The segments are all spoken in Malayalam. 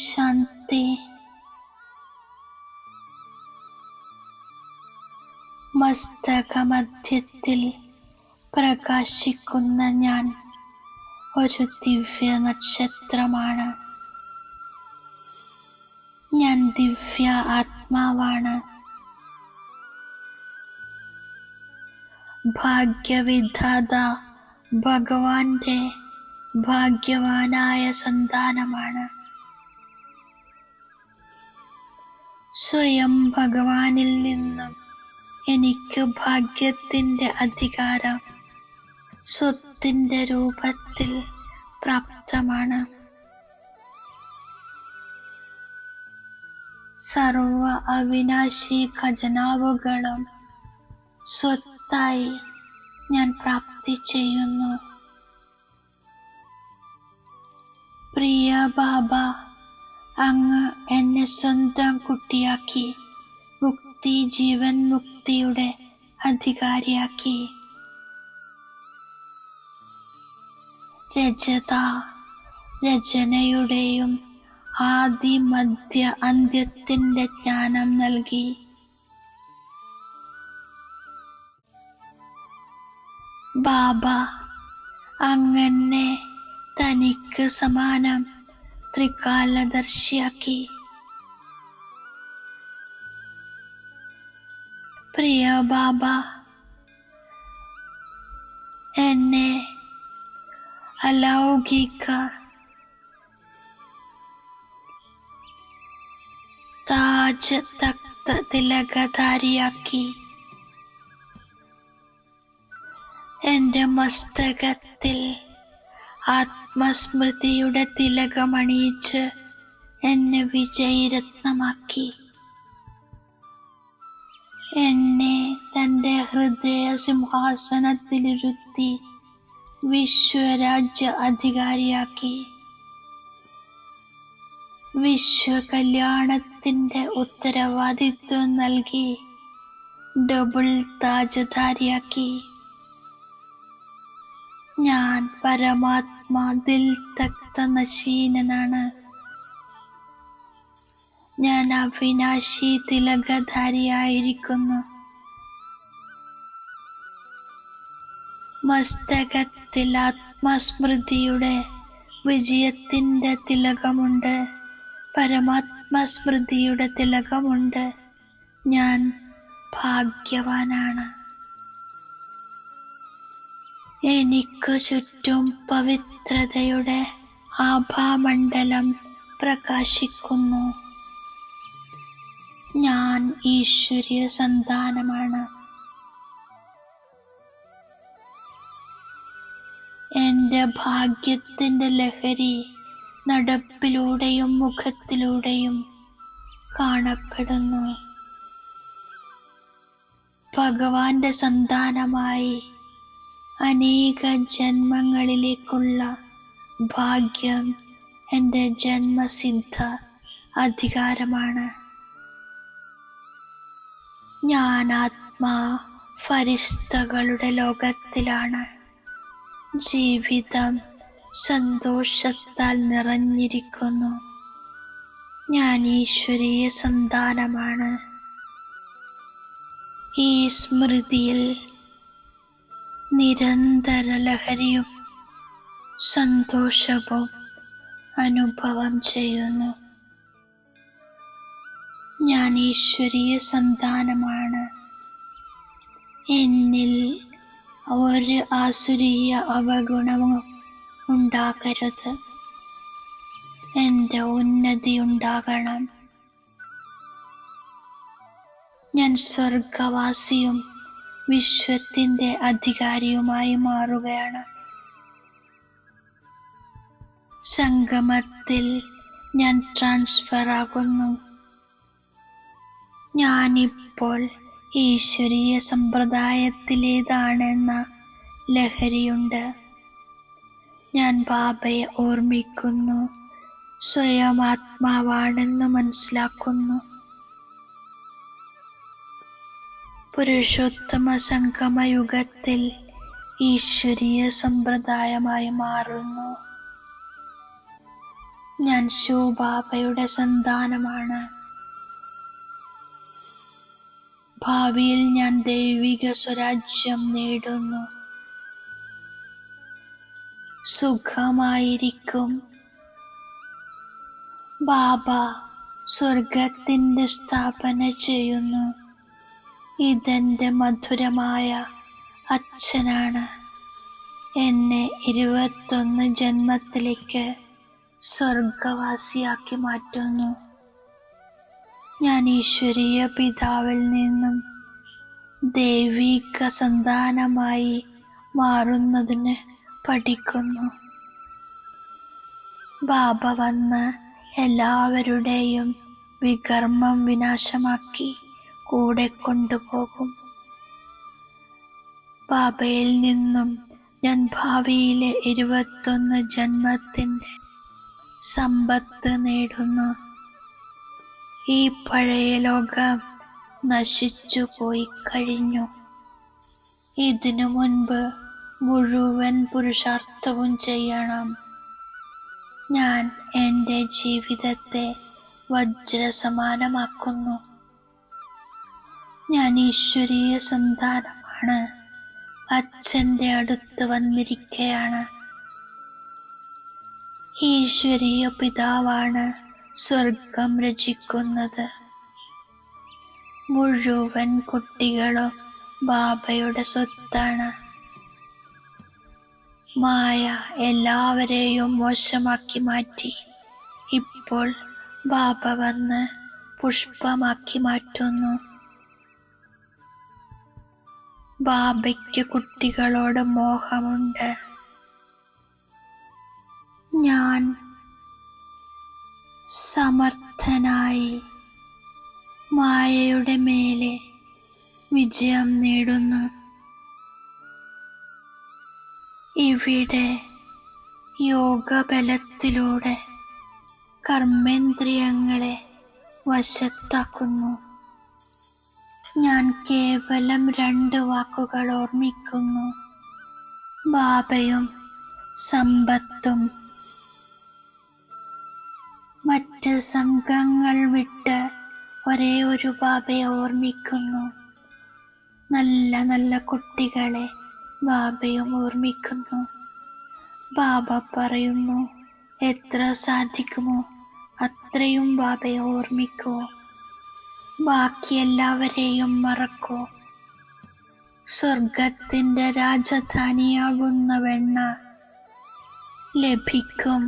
ശാന്തി. മസ്തകമധ്യത്തിൽ പ്രകാശിക്കുന്ന ഞാൻ ഒരു ദിവ്യ നക്ഷത്രമാണ്. ഞാൻ ദിവ്യ ആത്മാവാണ്. ഭാഗ്യവിധാത ഭഗവാന്റെ ഭാഗ്യവാനായ സന്താനമാണ്. സ്വയം ഭഗവാനിൽ നിന്നും എനിക്ക് ഭാഗ്യത്തിൻ്റെ അധികാരം സ്വത്തിൻ്റെ രൂപത്തിൽ പ്രാപ്തമാണ്. സർവ അവിനാശി ഖജനാവുകളും സ്വത്തായി ഞാൻ പ്രാപ്തി ചെയ്യുന്നു. പ്രിയ ബാബ, അങ്ങ് എന്നെ സ്വന്തം കുട്ടിയാക്കി ജീവൻ മുക്തിയുടെ അധികാരിയാക്കി. രചനയുടെയും ആദി മധ്യ അന്ത്യത്തിൻ്റെ ജ്ഞാനം നൽകി. ബാബ, അങ്ങനെ തനിക്ക് സമാനം ത്രികാലദർശിയാക്കി. പ്രിയ ബാബ, എന്നെ അലൗകിക താജ് തക്ത തിലകധാരിയാക്കി. എൻ്റെ മസ്തകത്തിൽ ആത്മസ്മൃതിയുടെ തിലകമണിയിച്ച് എന്നെ വിജയരത്നമാക്കി. എന്നെ തൻ്റെ ഹൃദയ സിംഹാസനത്തിലിരുത്തി വിശ്വരാജ്യ അധികാരിയാക്കി. വിശ്വകല്യാണത്തിൻ്റെ ഉത്തരവാദിത്വം നൽകി ഡബിൾ താജധാരിയാക്കി. ഞാൻ പരമാത്മാ ദിൽ തക്ത നശീനനാണ്. ഞാൻ അവിനാശി തിലകധാരിയായിരിക്കുന്നു. മസ്തകത്തിൽ ആത്മസ്മൃതിയുടെ വിജയത്തിൻ്റെ തിലകമുണ്ട്. പരമാത്മസ്മൃതിയുടെ തിലകമുണ്ട്. ഞാൻ ഭാഗ്യവാനാണ്. എനിക്കു ചുറ്റും പവിത്രതയുടെ ആഭാമണ്ഡലം പ്രകാശിക്കുന്നു. ഞാൻ ഈശ്വരീയ സന്താനമാണ്. എൻ്റെ ഭാഗ്യത്തിൻ്റെ ലഹരി നടപ്പിലൂടെയും മുഖത്തിലൂടെയും കാണപ്പെടുന്നു. ഭഗവാന്റെ സന്താനമായി അനേക ജന്മങ്ങളിലേക്കുള്ള ഭാഗ്യം എൻ്റെ ജന്മസിദ്ധ അധികാരമാണ്. ഞാൻ ആത്മാ ഫരിസ്തകളുടെ ലോകത്തിലാണ്. ജീവിതം സന്തോഷത്താൽ നിറഞ്ഞിരിക്കുന്നു. ഞാൻ ഈശ്വരീയ സന്താനമാണ്. ഈ സ്മൃതിയിൽ നിരന്തര ലഹരിയും സന്തോഷവും അനുഭവം ചെയ്യുന്നു. ഞാൻ ഈശ്വരീയ സന്താനമാണ്. എന്നിൽ ഒരു ആസുരീയ അവഗുണവും ഉണ്ടാകരുത്. എൻ്റെ ഉന്നതി ഉണ്ടാകണം. ഞാൻ സ്വർഗവാസിയും വിശ്വത്തിൻ്റെ അധികാരിയുമായി മാറുകയാണ്. സംഗമത്തിൽ ഞാൻ ട്രാൻസ്ഫർ ആകുന്നു. ഞാനിപ്പോൾ ഈശ്വരീയ സമ്പ്രദായത്തിലേതാണെന്ന ലഹരിയുണ്ട്. ഞാൻ ബാബയെ ഓർമ്മിക്കുന്നു. സ്വയം ആത്മാവാണെന്ന് മനസ്സിലാക്കുന്നു. പുരുഷോത്തമ സംഗമയുഗത്തിൽ ഈശ്വരീയ സമ്പ്രദായമായി മാറുന്നു. ഞാൻ ശിവബാബയുടെ സന്താനമാണ്. ഭാവിയിൽ ഞാൻ ദൈവിക സ്വരാജ്യം നേടുന്നു. സുഖമായിരിക്കും. ബാബ സ്വർഗത്തിന്റെ സ്ഥാപന ചെയ്യുന്നു. ഇതെന്റെ മധുരമായ അച്ഛനാണ്. എന്നെ 21 ജന്മത്തിലേക്ക് സ്വർഗവാസിയാക്കി മാറ്റുന്നു. ഞാൻ ഈശ്വരീയ പിതാവിൽ നിന്നും ദൈവിക സന്താനമായി മാറുന്നതിന് പഠിക്കുന്നു. ബാബ വന്ന് എല്ലാവരുടെയും വികർമ്മം വിനാശമാക്കി കൂടെ കൊണ്ടുപോകും. ബാബയിൽ നിന്നും ഞാൻ ഭാവിയിലെ 21 ജന്മത്തിന്റെ സമ്പത്ത് നേടുന്നു. ഈ പഴയ ലോകം നശിച്ചു പോയി കഴിഞ്ഞു. ഇതിനു മുൻപ് മുഴുവൻ പുരുഷാർത്ഥവും ചെയ്യണം. ഞാൻ എൻ്റെ ജീവിതത്തെ വജ്രസമാനമാക്കുന്നു. ഞാൻ ഈശ്വരീയ സന്താനമാണ്. അച്ഛൻ്റെ അടുത്ത് വന്നിരിക്കുകയാണ്. ഈശ്വരീയ പിതാവാണ് സ്വർഗം രചിക്കുന്നത്. മുഴുവൻ കുട്ടികളും ബാബയുടെ സ്വത്താണ്. മായ എല്ലാവരെയും മോശമാക്കി മാറ്റി. ഇപ്പോൾ ബാബ വന്ന് പുഷ്പമാക്കി മാറ്റുന്നു. ബാബയ്ക്ക് കുട്ടികളോട് മോഹമുണ്ട്. ഞാൻ സമർത്ഥനായി മായയുടെ മേലെ വിജയം നേടുന്നു. ഇവിടെ യോഗബലത്തിലൂടെ കർമ്മേന്ദ്രിയങ്ങളെ വശത്താക്കുന്നു. ഞാൻ കേവലം 2 വാക്കുകൾ ഓർമ്മിക്കുന്നു: ബാബയും സമ്പത്തും. മറ്റ് സംഘങ്ങൾ വിട്ട് ഒരേ ഒരു ബാബയെ ഓർമ്മിക്കുന്നു. നല്ല നല്ല കുട്ടികളെ ബാബയും ഓർമ്മിക്കുന്നു. ബാബ പറയുന്നു, എത്ര സാധിക്കുമോ അത്രയും ബാബയെ ഓർമ്മിക്കൂ. ബാക്കി എല്ലാവരെയും മറക്കൂ. സ്വർഗത്തിന്റെ രാജധാനിയാകുന്ന വെണ്ണ ലഭിക്കും.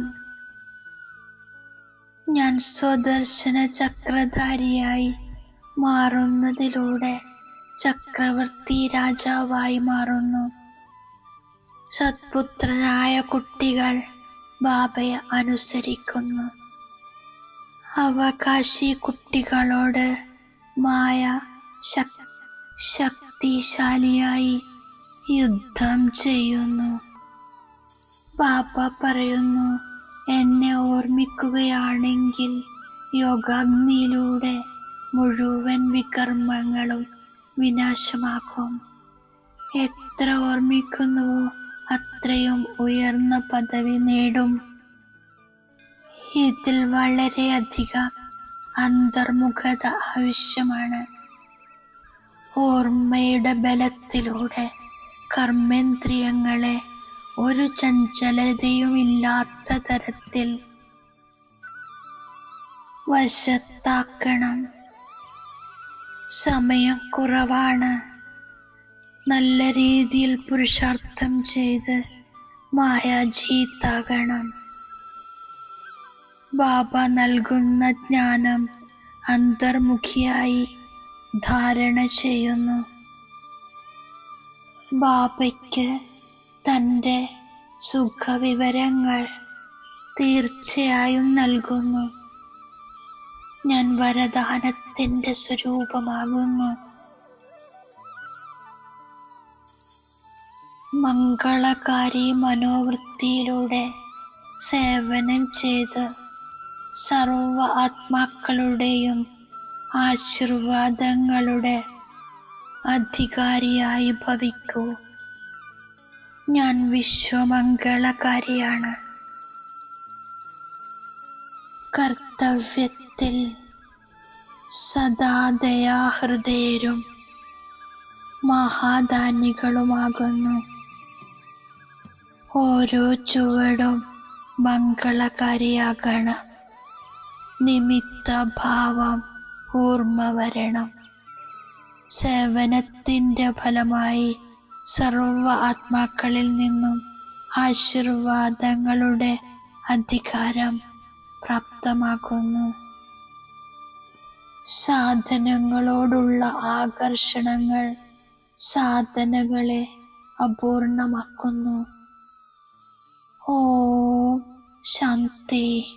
ഞാൻ സ്വദർശന ചക്രധാരിയായി മാറുന്നതിലൂടെ ചക്രവർത്തി രാജാവായി മാറുന്നു. സത്പുത്രരായ കുട്ടികൾ ബാബയെ അനുസരിക്കുന്നു. അവകാശി കുട്ടികളോട് മായ ശക്തിശാലിയായി യുദ്ധം ചെയ്യുന്നു. ബാബ പറയുന്നു, എന്നെ ഓർമ്മിക്കുകയാണെങ്കിൽ യോഗാഗ്നിയിലൂടെ മുഴുവൻ വികർമ്മങ്ങളും വിനാശമാക്കും. എത്ര ഓർമ്മിക്കുന്നുവോ അത്രയും ഉയർന്ന പദവി നേടും. ഇതിൽ വളരെയധികം അന്തർമുഖത ആവശ്യമാണ്. ഓർമ്മയുടെ ബലത്തിലൂടെ കർമ്മേന്ദ്രിയങ്ങളെ ഒരു ചഞ്ചലതയുമില്ലാത്ത തരത്തിൽ വശത്താക്കണം. സമയം കുറവാണ്. നല്ല രീതിയിൽ പുരുഷാർത്ഥം ചെയ്ത് മായാജീത്താകണം. ബാബ നൽകുന്ന ജ്ഞാനം അന്തർമുഖിയായി ധാരണ ചെയ്യുന്നു. ബാബയ്ക്ക് തൻ്റെ സുഖവിവരങ്ങൾ തീർച്ചയായും നൽകുന്നു. ഞാൻ വരദാനത്തിൻ്റെ സ്വരൂപമാകുന്നു. മംഗളകാരി മനോവൃത്തിയിലൂടെ സേവനം ചെയ്ത് സർവ ആത്മാക്കളുടെയും ആശീർവാദങ്ങളുടെ അധികാരിയായി ഭവിക്കൂ. ഞാൻ വിശ്വമംഗളകാരിയാണ്. കർത്തവ്യത്തിൽ സദാ ദയാഹൃദയരും മഹാദാനികളുമാകുന്നു. ഓരോ ചുവടും മംഗളകാരിയാകണം. നിമിത്തഭാവം ഓർമ്മ വരണം. സേവനത്തിൻ്റെ ഫലമായി സർവ ആത്മാക്കളിൽ നിന്നും ആശീർവാദങ്ങളുടെ അധികാരം പ്രാപ്തമാകുന്നു. സാധനങ്ങളോടുള്ള ആകർഷണങ്ങൾ സാധനകളെ അപൂർണമാക്കുന്നു. ഓം ശാന്തി.